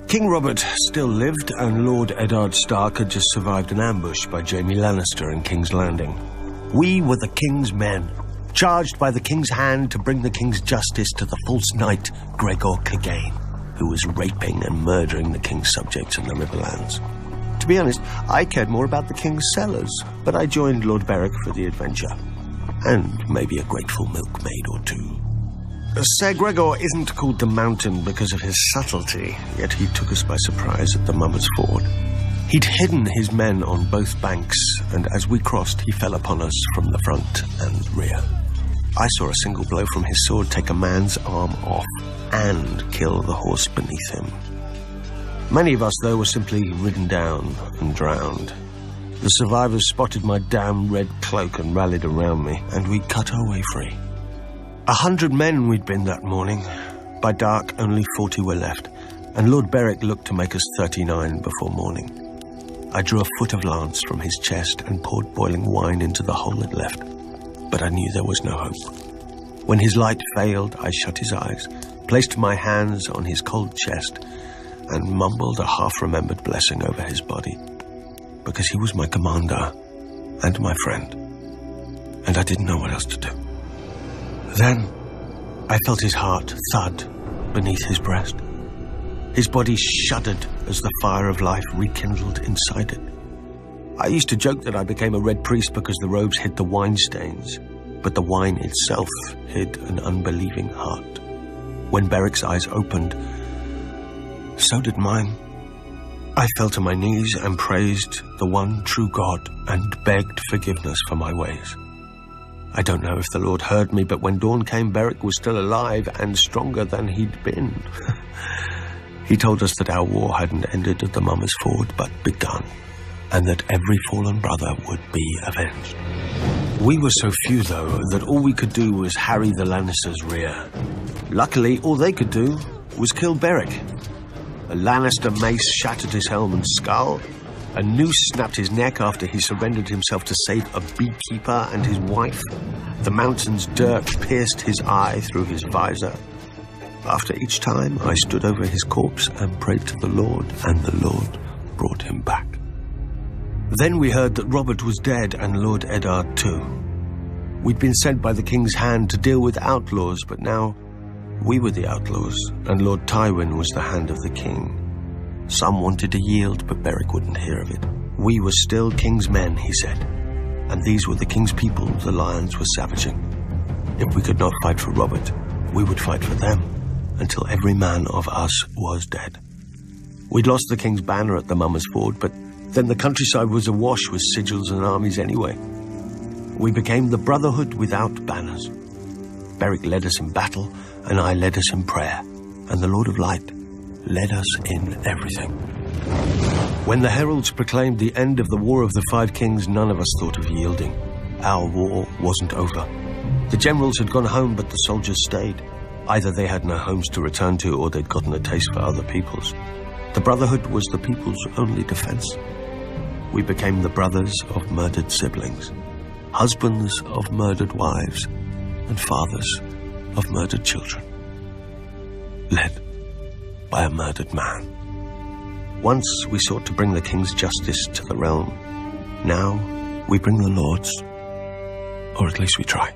King Robert still lived, and Lord Eddard Stark had just survived an ambush by Jaime Lannister in King's Landing. We were the King's men, charged by the King's hand to bring the King's justice to the false knight Gregor Clegane, who was raping and murdering the King's subjects in the Riverlands. To be honest, I cared more about the King's cellars, but I joined Lord Beric for the adventure. And maybe a grateful milkmaid or two. Ser Gregor isn't called the Mountain because of his subtlety, yet he took us by surprise at the Mummers Ford. He'd hidden his men on both banks, and as we crossed, he fell upon us from the front and rear. I saw a single blow from his sword take a man's arm off and kill the horse beneath him. Many of us, though, were simply ridden down and drowned. The survivors spotted my damn red cloak and rallied around me, and we cut our way free. 100 men we'd been that morning. By dark, only 40 were left, and Lord Beric looked to make us 39 before morning. I drew a foot of lance from his chest and poured boiling wine into the hole it left, but I knew there was no hope. When his light failed, I shut his eyes, placed my hands on his cold chest, and mumbled a half-remembered blessing over his body, because he was my commander and my friend, and I didn't know what else to do. Then, I felt his heart thud beneath his breast. His body shuddered as the fire of life rekindled inside it. I used to joke that I became a red priest because the robes hid the wine stains, but the wine itself hid an unbelieving heart. When Beric's eyes opened, so did mine. I fell to my knees and praised the one true God and begged forgiveness for my ways. I don't know if the Lord heard me, but when dawn came, Beric was still alive and stronger than he'd been. He told us that our war hadn't ended at the Mummers Ford, but begun, and that every fallen brother would be avenged. We were so few, though, that all we could do was harry the Lannisters' rear. Luckily, all they could do was kill Beric. A Lannister mace shattered his helm and skull. A noose snapped his neck after he surrendered himself to save a beekeeper and his wife. The Mountain's dirk pierced his eye through his visor. After each time, I stood over his corpse and prayed to the Lord, and the Lord brought him back. Then we heard that Robert was dead and Lord Eddard too. We'd been sent by the King's hand to deal with outlaws, but now we were the outlaws, and Lord Tywin was the hand of the King. Some wanted to yield, but Beric wouldn't hear of it. We were still King's men, he said, and these were the King's people the lions were savaging. If we could not fight for Robert, we would fight for them, until every man of us was dead. We'd lost the King's banner at the Mummers Ford, but then the countryside was awash with sigils and armies anyway. We became the Brotherhood without banners. Beric led us in battle, and I led us in prayer, and the Lord of Light led us in everything. When the heralds proclaimed the end of the War of the Five Kings, none of us thought of yielding. Our war wasn't over. The generals had gone home, but the soldiers stayed. Either they had no homes to return to, or they'd gotten a taste for other peoples. The Brotherhood was the people's only defense. We became the brothers of murdered siblings, husbands of murdered wives, and fathers of murdered children, led by a murdered man. Once we sought to bring the King's justice to the realm. Now we bring the Lord's, or at least we try.